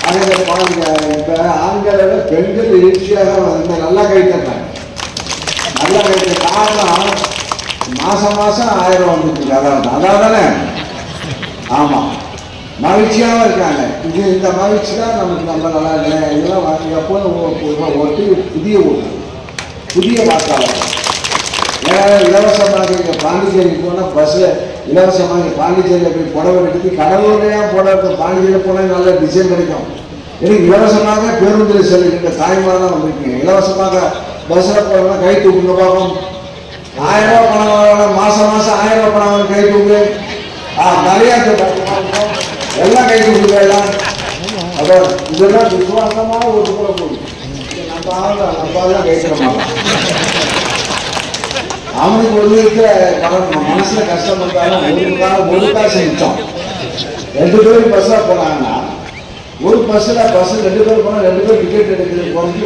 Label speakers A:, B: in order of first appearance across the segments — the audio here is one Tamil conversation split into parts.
A: இப்ப ஆண்களை விட பெண்கள் ஈஸியாக நல்லா கை தட்டாங்க. நல்லா கை காரணம் மாசம் 1000 வந்துட்டு அதாவது தானே. ஆமா, மகிழ்ச்சியாகவும் இருக்காங்க. இந்த மகிழ்ச்சி தான் நமக்கு நம்ம நல்லா இதெல்லாம் எப்போதும் ஒட்டி புதிய வாக்காளர். ஏன்னா இலவசமாக இங்கே பாண்டிச்சேரி போனால் பஸ்ஸில் இலவசமாக பாண்டிச்சேரியில் போய் புடவை எடுத்து கடலூர்லையா புடவை பாண்டிச்சேரியில் போனால் நல்ல டிசைன் கிடைக்கும். எனக்கு இலவசமாக பேருந்தில் செல்கின்ற தாய்மாரெலாம் வந்திருக்கீங்க. இலவசமாக பஸ்ஸில் போகிறோம்னா கை தூக்குங்க பார்ப்போம். 1000 ரூபா பணம் வாங்கலாம், மாதம் 1000 ரூபா பணம் வாங்க கை தூக்கு. நிறையா எல்லாம் கை தூக்குங்க எல்லாம். அப்போ இதெல்லாம் விசுவாசமாக ஒரு கூட போகுது. நம்ம கேட்கிற மாட்டோம். அவனுக்கு ஒரு இருக்கிற மனசுல கஷ்டம் இருந்தாலும் ஒரு காசு மிச்சம். 2 பேர் பஸ்ஸாக போனாங்கன்னா ஒரு பஸ் 2 பேர் போனால் 2 பேர் டிக்கெட் எடுக்கிறது போனது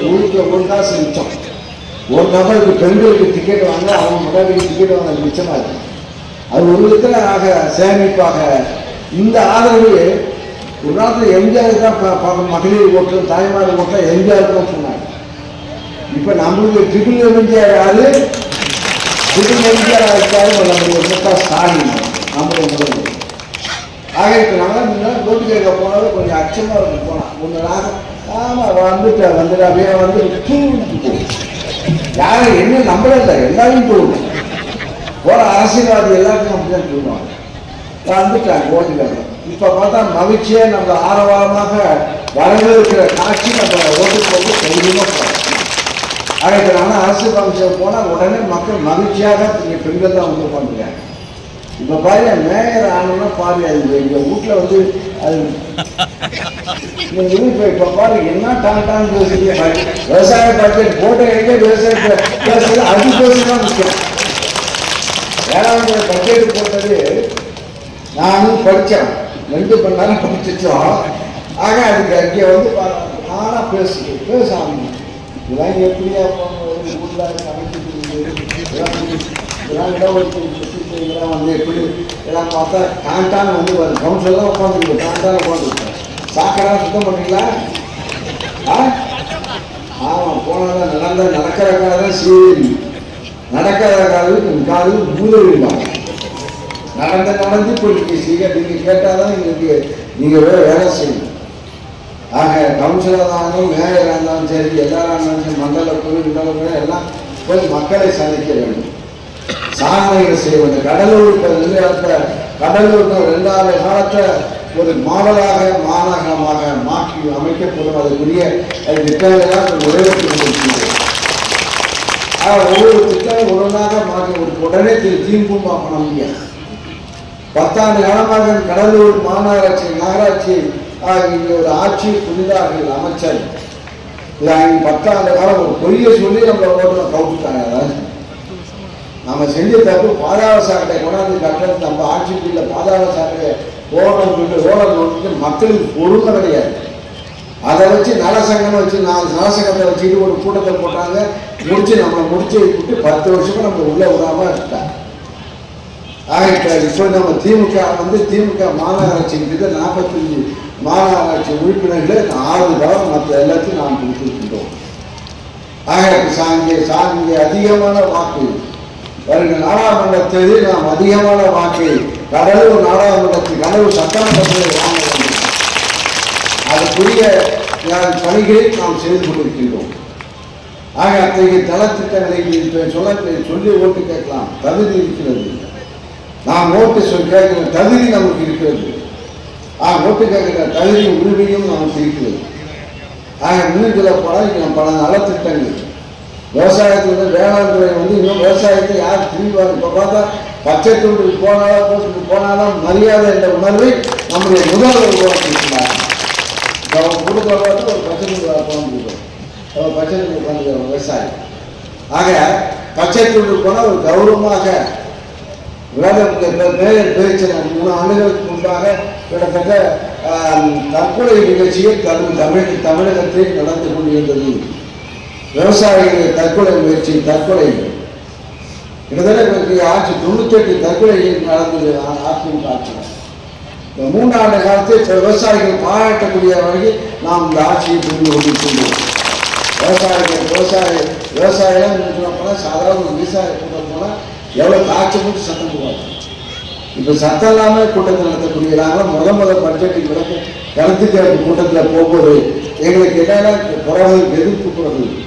A: ஒரு காசு மிச்சம். ஒரு நபருக்கு பெண்களுக்கு டிக்கெட் வாங்க அவங்க முன்னாடி டிக்கெட் வாங்க மிச்சமாக இருக்கு. அது ஒரு விதத்தில் சேமிப்பாக இந்த ஆதரவு ஒரு நாட்டில் எம்ஜிஆர் தான் மகளிர் ஓட்டு தாய்மார் ஓட்டு எம்ஜிஆர் தான் சொன்னாங்க. இப்போ நம்மளுக்கு ட்ரிபிள் எம்ஜிஆர் யாரு? ட்ரிபிள் எம்ஜிஆர் இருக்காரு நம்மளுடைய முக ஸ்டாலின் நம்மளுடைய முதல்வர். ஆக இப்போ நாங்கள் முன்னாடி ரோட்டு கேட்க போனாலும் கொஞ்சம் அச்சமாக இருக்கு. போனால் ஒன்று ஆமாம் வந்துட்டு அப்படியே வந்து தூங்கிட்டு யாரும் என்ன நம்பளே இல்லை, எல்லாரையும் தூங்கணும். போகிற அரசியல்வாதி எல்லாருக்கும் அப்படிதான் தூங்குவாங்க. வந்துட்டாங்க ஓட்டு கேட்க. இப்போ பார்த்தா மகிழ்ச்சியே நம்ம ஆரவாரமாக வரவேற்கிற காட்சி நம்ம ஓட்டு போட்டு தைரியமாக போகிறோம். ஆக இப்போ நானும் அரசியல் ஃபங்க்ஷன் போனால் உடனே மக்கள் மகிழ்ச்சியாக இங்கே பெண்கள் தான் வந்து உட்காந்துருக்காங்க. இப்போ பாருங்க மேயர் ஆனோன்னா பாருங்க அது எங்கள் வீட்டில் வந்து அது இப்போ பாருங்க என்ன டான்னு பேசுறீங்க. விவசாய பட்ஜெட் போட்ட எங்கே விவசாய பேசுறது அது பேசுதான் முக்கியம். வேளாண்மை பட்ஜெட் போட்டது நானும் படித்தேன். 2 மணி நேரம் படிச்சிச்சோம். ஆக அதுக்கு அங்கே வந்து நானாக பேசாமல் இதெல்லாம் எப்படியா வீட்டில் இதெல்லாம் வந்து எப்படி இதெல்லாம் பார்த்தா டான்டான்னு வந்து கவுன்சிலாம் உட்காந்துருக்கு. டான்டான உட்காந்துருக்கேன். சாக்கடா சுத்தம் பண்ணீங்களா? ஆமாம், போனால் நடக்கிற காலம் சீரி நடக்காத காலம் மூதவிடுவாங்க. நடந்து போயிட்டு நீங்கள் கேட்டால் தான் நீங்கள் வேலை செய்யணும். ஆக கவுன்சிலராக இருந்தாலும் மேயராக இருந்தாலும் சரி எல்லாராக இருந்தாலும் சரி மண்டல குழு இண்டல எல்லாம் போய் மக்களை சந்திக்க வேண்டும், சாதனைகள் செய்ய வேண்டும். கடலூருக்கு 2 காலத்தை ஒரு மாடலாக மாநகரமாக மாற்றி அமைக்கப்படும். அதுக்குரிய திட்டங்களாக நிறைவேற்றி கொண்டிருக்கிறது. ஒவ்வொரு திட்டமும் உடனாக மாற்றி உடனே தீம்பூமா பண்ண முடியாது. 10 ஆண்டு காலமாக கடலூர் நகராட்சி இங்கே ஒரு ஆட்சி புதிதாக அமைச்சர் இதை 10 ஆண்டு காலம் ஒரு பொய்யை சொல்லி நம்மளை ஓட்டுல கவுத்துட்டாங்க. அதாவது நம்ம செஞ்ச தப்பு பாதாள சாக்கடை கொண்டாந்து கட்டுறது நம்ம ஆட்சி கீழே பாதாள சாக்கடை ஓடம் நோட்டு மக்களுக்கு பொறுமை கிடையாது. அதை வச்சு நலசங்கம்னு வச்சு 4 நலசங்கத்தை வச்சுட்டு ஒரு கூட்டத்தை போட்டாங்க. நம்மளை முடிச்சு விட்டு 10 வருஷமா நம்ம உள்ள விடாம இருக்காங்க. ஆக இப்போ நம்ம திமுக மாநகராட்சிக்கு 45 மாநகராட்சி உறுப்பினர்களே 6 தவிர மற்ற எல்லாத்தையும் நாம் கொடுத்துருக்கின்றோம். ஆக சாங்கே அதிகமான வாக்கு வருகிற நாடாளுமன்றத்தில் நாம் அதிகமான வாக்கு கடலூர் நாடாளுமன்றத்தில் கடலூர் சட்டமன்றத்தில் வாங்க வேண்டும். அதுக்குரிய பணிகளை நாம் செய்து கொண்டிருக்கின்றோம். ஆக அத்தகைய தளத்திட்டங்களை சொல்லி ஓட்டு கேட்கலாம், தகுதி இருக்கிறது. நாம் ஓட்டு கேட்கிற தகுதி நமக்கு இருக்கிறது. ஓட்டு கேட்கிற தகுதி உரிமையும் நமக்கு இருக்கிறது. ஆக இன்னும் பல நலத்திட்டங்கள் விவசாயத்தில் வேளாண் துறை இன்னும் விவசாயத்தை யார் திரும்பி இப்போ பார்த்தா பச்சை துண்டு போனாலும் மரியாதை என்ற உணர்வை நம்முடைய முதல்வர் உருவாக்கியிருக்கிறார். கொடுக்க பார்த்து ஒரு பச்சை துண்டு போன பச்சை துண்டு உட்காந்து விவசாயி. ஆக பச்சை துண்டு போனால் ஒரு கௌரவமாக மேயர் பேச்சு 3 ஆண்டுகளுக்கு முன்பாக கிட்டத்தட்ட தற்கொலை நிகழ்ச்சியை தமிழகத்தில் நடந்து கொண்டிருந்தது. விவசாயிகள் தற்கொலை முயற்சி கிட்டத்தட்ட ஆட்சி 98 தற்கொலை நடந்தது அதிமுக ஆட்சி. இந்த 3 ஆண்டு காலத்தில் விவசாயிகள் பாராட்டக்கூடிய வகையில் நாம் இந்த ஆட்சியை புரிந்து கொண்டிருக்கின்றோம். விவசாயிகள் போனால் சாதாரண விவசாயம் போனால் எவ்வளோ காய்ச்சல் சட்டம் போவாங்க. இப்போ சட்டம் இல்லாமல் கூட்டத்தில் நடத்தக்கூடிய நாங்களும் முதல் பட்ஜெட்டுக்கு விளக்க கருத்து கேட்பு கூட்டத்தில் போகும்போது எங்களுக்கு என்னென்ன குரல்கள் எதிர்ப்பு குரல்கள்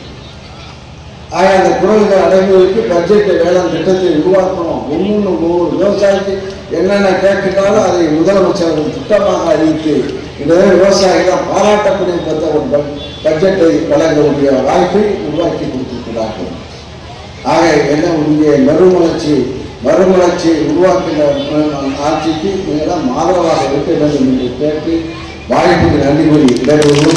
A: ஆக அந்த குரல்கள் அடைவதற்கு பட்ஜெட்டை வேளாண் திட்டத்தை உருவாக்கணும். ஒவ்வொரு விவசாயிக்கு என்னென்ன கேட்கிறாலும் அதை முதலமைச்சர் திட்டமாக அறிவித்து இந்த விவசாயிகள் பாராட்டக்கூடிய ஒரு பட்ஜெட்டை வழங்கக்கூடிய வாய்ப்பை உருவாக்கி கொடுத்திருக்கிறார்கள். ஆக என்ன இங்கே மறுமலர்ச்சி உருவாக்கின ஆட்சிக்கு மிகவும் ஆதரவாக இருக்க வேண்டும் என்று கேட்டு வாய்ப்புக்கு நன்றி கூறி